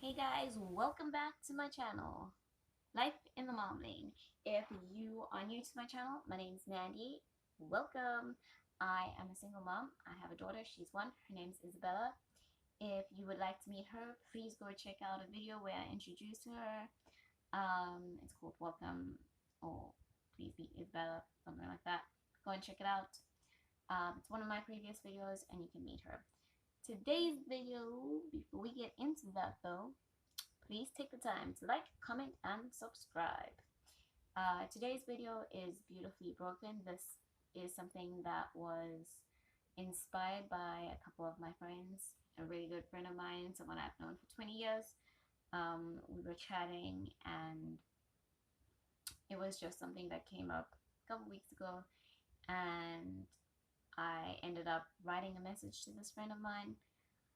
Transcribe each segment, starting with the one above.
Hey guys, welcome back to my channel, Life in the Mom Lane. If you are new to my channel, my name is Mandy. Welcome. I am a single mom. I have a daughter. She's one. Her name is Isabella. If you would like to meet her, please go check out a video where I introduce her. It's called Welcome or Please Meet Isabella, something like that. Go and check it out. It's one of my previous videos and you can meet her. Today's video, before we get into that though, please take the time to like, comment, and subscribe. Today's video is Beautifully Broken. This is something that was inspired by a couple of my friends, a really good friend of mine, someone I've known for 20 years. We were chatting and it was just something that came up a couple weeks ago, and I ended up writing a message to this friend of mine.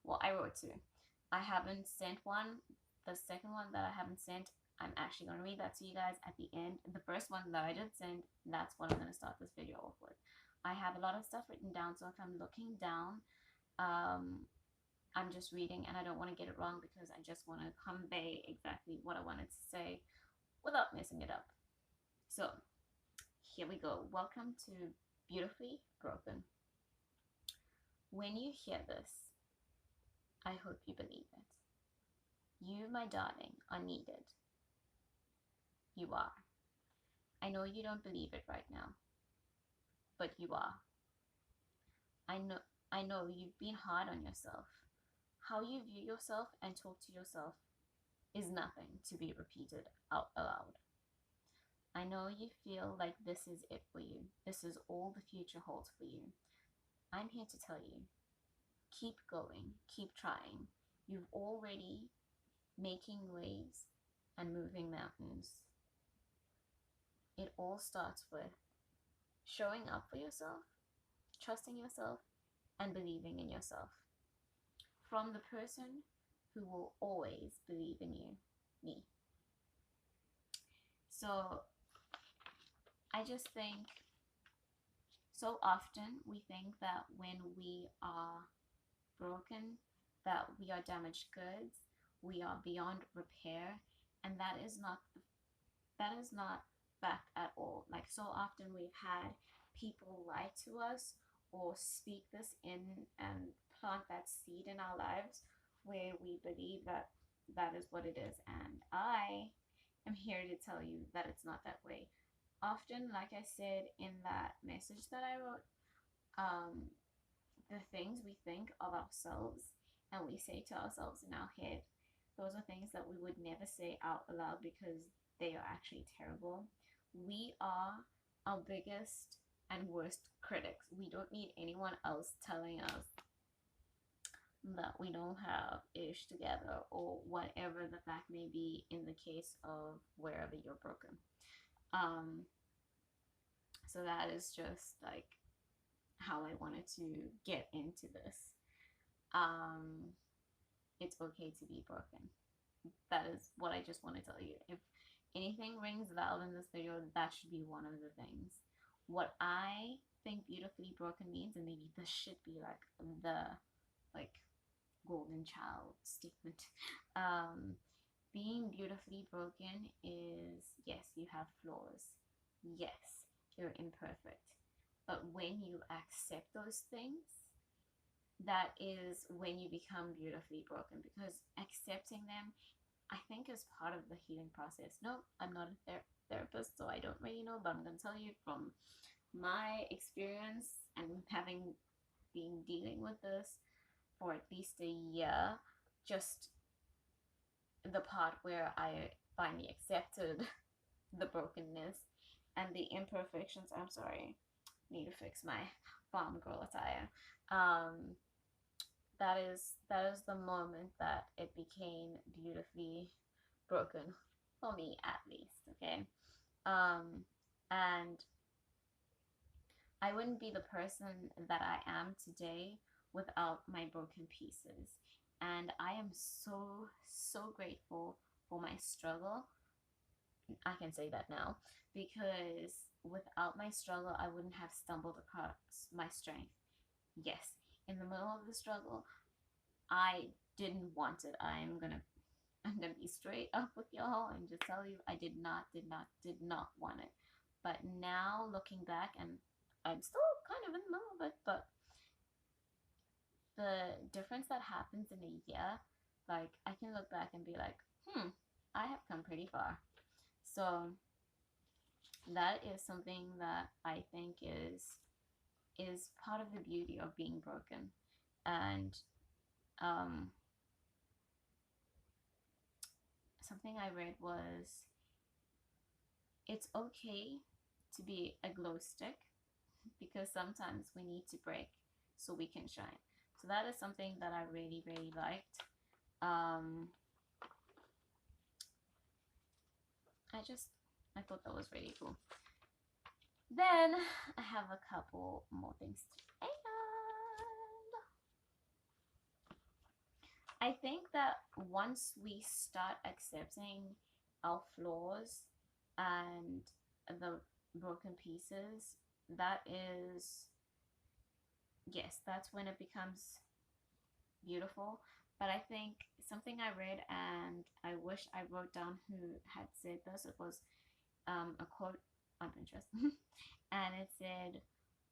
Well, I wrote two. I haven't sent one. The second one that I haven't sent, I'm actually going to read that to you guys at the end. The first one that I did send, that's what I'm going to start this video off with. I have a lot of stuff written down, so if I'm looking down, I'm just reading and I don't want to get it wrong because I just want to convey exactly what I wanted to say without messing it up. So, here we go. Welcome to Beautifully Broken. When you hear this, I hope you believe it. You, my darling, are needed. You are. I know you don't believe it right now, but you are. I know you've been hard on yourself. How you view yourself and talk to yourself is nothing to be repeated out aloud. I know you feel like this is it for you. This is all the future holds for you. I'm here to tell you, keep going, keep trying. You've already making waves and moving mountains. It all starts with showing up for yourself, trusting yourself, and believing in yourself. From the person who will always believe in you, me. So I just think so often we think that when we are broken, that we are damaged goods, we are beyond repair, and that is not fact at all. Like, so often we've had people lie to us or speak this in and plant that seed in our lives where we believe that that is what it is. And I am here to tell you that it's not that way. Often, like I said in that message that I wrote, um, the things we think of ourselves and we say to ourselves in our head, those are things that we would never say out loud because they are actually terrible. We are our biggest and worst critics. We don't need anyone else telling us that we don't have ish together or whatever the fact may be in the case of wherever you're broken. Um, so that is just like how I wanted to get into this. Um, it's okay to be broken. That is what I just want to tell you. If anything rings valid in this video, that should be one of the things. What I think beautifully broken means, and maybe this should be like the like golden child statement. Being beautifully broken is, yes, you have flaws. Yes, you're imperfect. But when you accept those things, that is when you become beautifully broken, because accepting them, I think, is part of the healing process. No, I'm not a therapist, so I don't really know, but I'm going to tell you from my experience and having been dealing with this for at least a year, just the part where I finally accepted the brokenness and the imperfections. I'm sorry, need to fix my farm girl attire. Um, that is the moment that it became beautifully broken for me, at least. Okay. um and I wouldn't be the person that I am today without my broken pieces, and I am so grateful for my struggle. I can say that now, because without my struggle I wouldn't have stumbled across my strength. Yes, in the middle of the struggle I didn't want it. I'm be straight up with y'all and just tell you I did not want it. But now looking back, and I'm still kind of in the middle of it, but the difference that happens in a year, like I can look back and be like, I have come pretty far. So that is something that I think is part of the beauty of being broken. And something I read was, it's okay to be a glow stick because sometimes we need to break so we can shine. So that is something that I really, really liked. I thought that was really cool. Then I have a couple more things to add. I think that once we start accepting our flaws and the broken pieces, that's when it becomes beautiful. But I think something I read, and I wish I wrote down who had said this. It was a quote on Pinterest, and it said,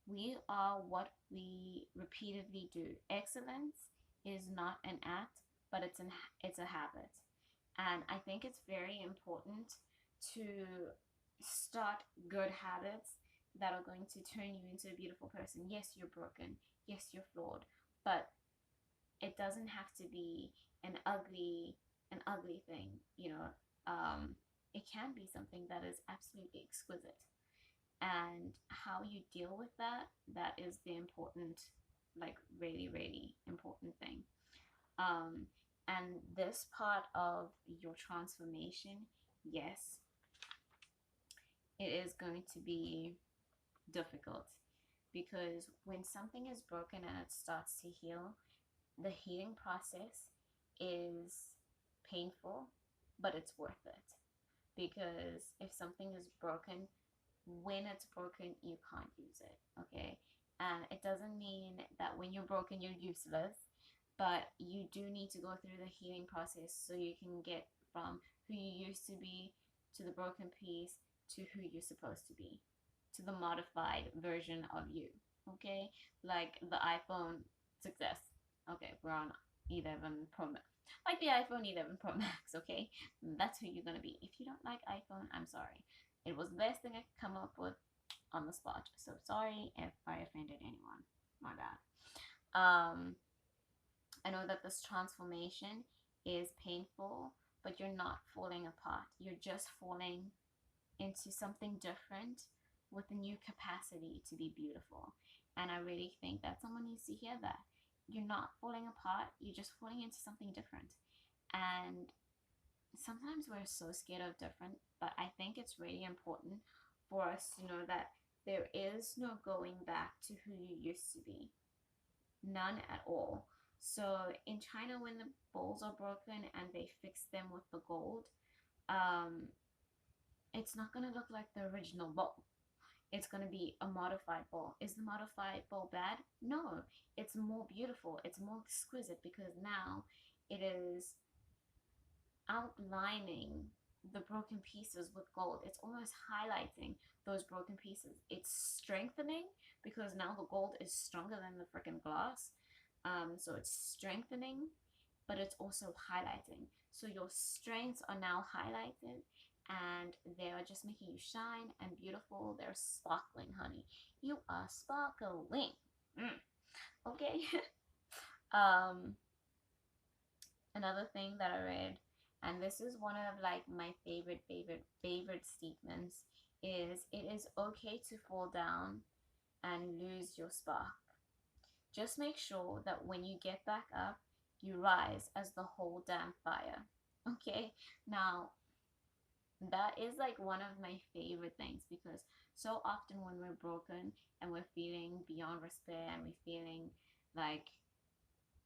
"We are what we repeatedly do. Excellence is not an act, but it's a habit." And I think it's very important to start good habits that are going to turn you into a beautiful person. Yes, you're broken. Yes, you're flawed, but it doesn't have to be an ugly thing. It can be something that is absolutely exquisite. And how you deal with that is the important, like really, really important thing. And this part of your transformation, yes, it is going to be difficult, because when something is broken and it starts to heal, the healing process is painful, but it's worth it. Because if something is broken, when it's broken, you can't use it, okay? And it doesn't mean that when you're broken, you're useless, but you do need to go through the healing process so you can get from who you used to be to the broken piece to who you're supposed to be, to the modified version of you, okay? Like the iPhone success. Okay, we're on 11 Pro Max. Like the iPhone 11 Pro Max, okay? That's who you're gonna be. If you don't like iPhone, I'm sorry. It was the best thing I could come up with on the spot. So sorry if I offended anyone. My bad. I know that this transformation is painful, but you're not falling apart. You're just falling into something different with a new capacity to be beautiful. And I really think that someone needs to hear that. You're not falling apart, you're just falling into something different. And sometimes we're so scared of different, but I think it's really important for us to know that there is no going back to who you used to be. None at all. So in China, when the bowls are broken and they fix them with the gold, it's not going to look like the original bowl. It's going to be a modified bowl. Is the modified bowl bad? No, it's more beautiful. It's more exquisite because now it is outlining the broken pieces with gold. It's almost highlighting those broken pieces. It's strengthening because now the gold is stronger than the freaking glass. So it's strengthening, but it's also highlighting. So your strengths are now highlighted, and they are just making you shine and beautiful. They're sparkling, honey. You are sparkling. Okay. Another thing that I read, and this is one of like my favorite statements, is it is okay to fall down and lose your spark. Just make sure that when you get back up, you rise as the whole damn fire. Okay? Now, that is like one of my favorite things, because so often when we're broken and we're feeling beyond despair and we're feeling like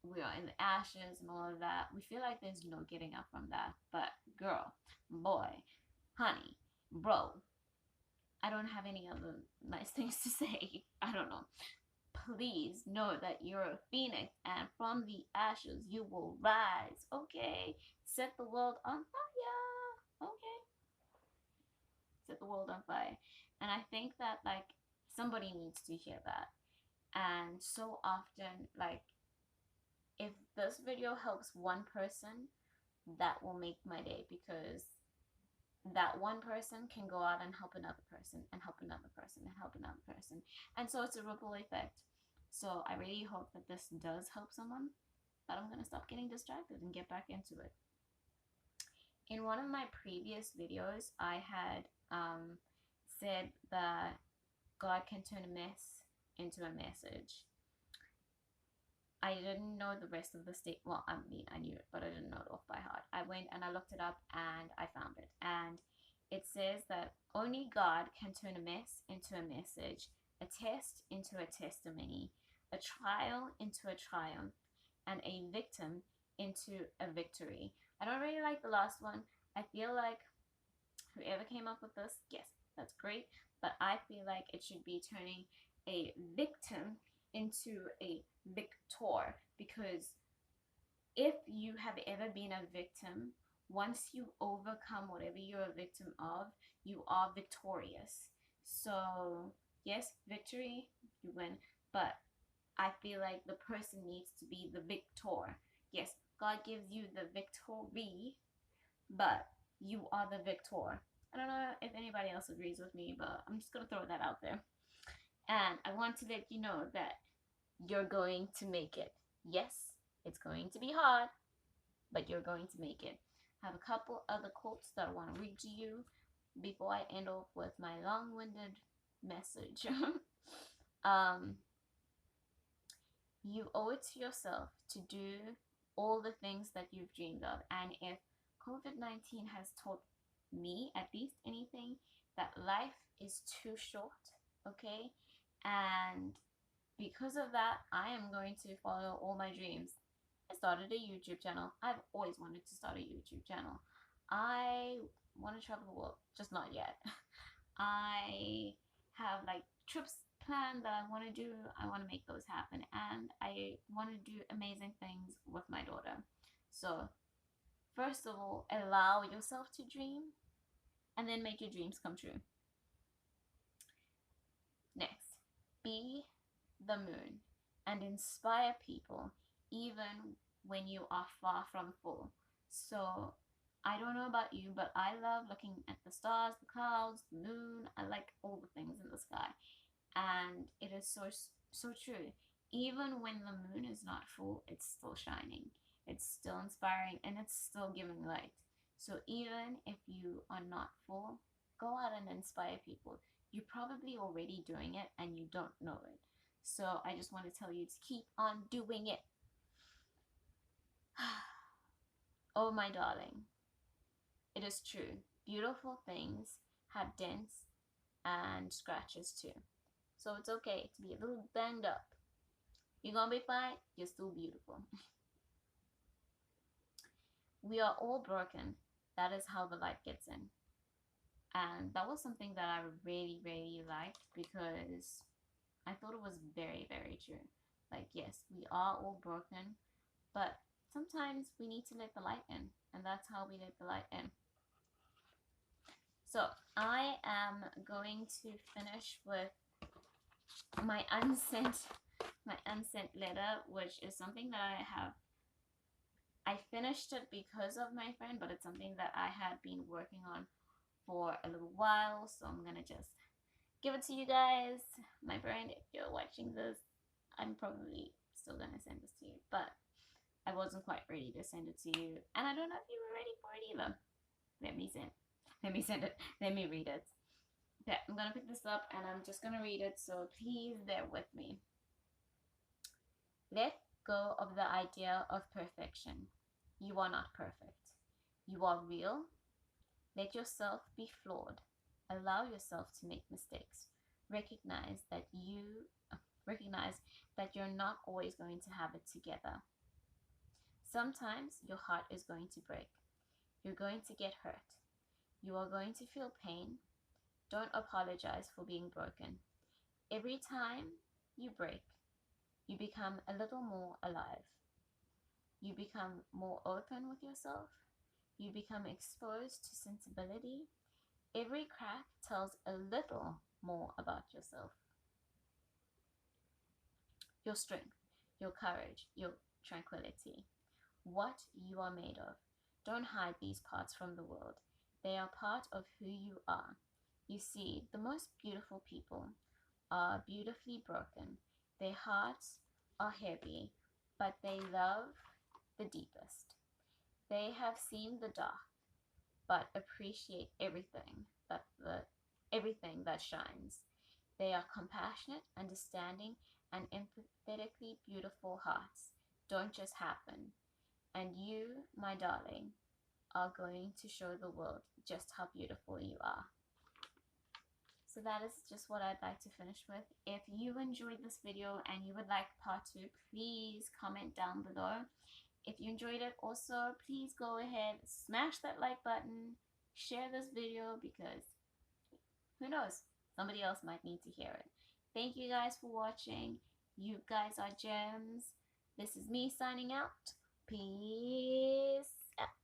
we are in the ashes and all of that, we feel like there's no getting up from that. But girl, boy, honey, bro, I don't have any other nice things to say. I don't know. please know that you're a phoenix and from the ashes you will rise. Okay? Set the world on fire. Okay? Set the world on fire. And I think that, like, somebody needs to hear that. And so often, like, if this video helps one person, that will make my day, because that one person can go out and help another person and help another person and help another person. And so it's a ripple effect. So I really hope that this does help someone, but I'm going to stop getting distracted and get back into it. In one of my previous videos, I had said that God can turn a mess into a message. I didn't know the rest of the state. Well, I mean, I knew it, but I didn't know it off by heart. I went and I looked it up and I found it. And it says that only God can turn a mess into a message, a test into a testimony, a trial into a triumph, and a victim into a victory. I don't really like the last one. I feel like whoever came up with this, yes, that's great. But I feel like it should be turning a victim into a victor, because if you have ever been a victim, once you overcome whatever you're a victim of, you are victorious. So yes, victory, you win, but I feel like the person needs to be the victor. Yes, God gives you the victory, but you are the victor. I don't know if anybody else agrees with me, but I'm just gonna throw that out there. And I want to let you know that you're going to make it. Yes, it's going to be hard, but you're going to make it. I have a couple other quotes that I want to read to you before I end off with my long-winded message. You owe it to yourself to do all the things that you've dreamed of. And if COVID-19 has taught me, at least, anything, that life is too short, okay? And because of that, I am going to follow all my dreams. I started a YouTube channel. I've always wanted to start a YouTube channel. I want to travel the world, just not yet. I have like trips planned that I want to do. I want to make those happen, and I want to do amazing things with my daughter. So first of all, allow yourself to dream, and then make your dreams come true. Next, be the moon and inspire people even when you are far from full. So I don't know about you, but I love looking at the stars, the clouds, the moon. I like all the things in the sky. And it is so true. Even when the moon is not full, it's still shining. It's still inspiring, and it's still giving light. So even if you are not full, go out and inspire people. You're probably already doing it and you don't know it. So I just want to tell you to keep on doing it. Oh, my darling, it is true. Beautiful things have dents and scratches too. So it's okay to be a little banged up. You're gonna be fine. You're still beautiful. We are all broken. That is how the light gets in. And that was something that I really, really liked, because I thought it was very, very true. Like, yes, we are all broken, but sometimes we need to let the light in, and that's how we let the light in. So I am going to finish with my unsent letter, which is something that I finished it because of my friend, but it's something that I had been working on for a little while, so I'm gonna just give it to you guys. My friend, if you're watching this, I'm probably still gonna send this to you, but I wasn't quite ready to send it to you, and I don't know if you were ready for it either. Let me send it. Let me read it. Okay, I'm gonna pick this up and I'm just gonna read it, so please bear with me. Let go of the idea of perfection. You are not perfect. You are real. Let yourself be flawed. Allow yourself to make mistakes. Recognize that you're not always going to have it together. Sometimes your heart is going to break. You're going to get hurt. You are going to feel pain. Don't apologize for being broken. Every time you break, You become a little more alive. You become more open with yourself. You become exposed to sensibility. Every crack tells a little more about yourself. Your strength, your courage, your tranquility. What you are made of. Don't hide these parts from the world. They are part of who you are. You see, the most beautiful people are beautifully broken. Their hearts are heavy, but they love the deepest. They have seen the dark, but appreciate everything that shines. They are compassionate, understanding, and empathetically beautiful hearts. Don't just happen. And you, my darling, are going to show the world just how beautiful you are. So that is just what I'd like to finish with. If you enjoyed this video and you would like part 2, please comment down below. If you enjoyed it also, please go ahead, smash that like button, share this video, because who knows, somebody else might need to hear it. Thank you guys for watching. You guys are gems. This is me signing out. Peace out.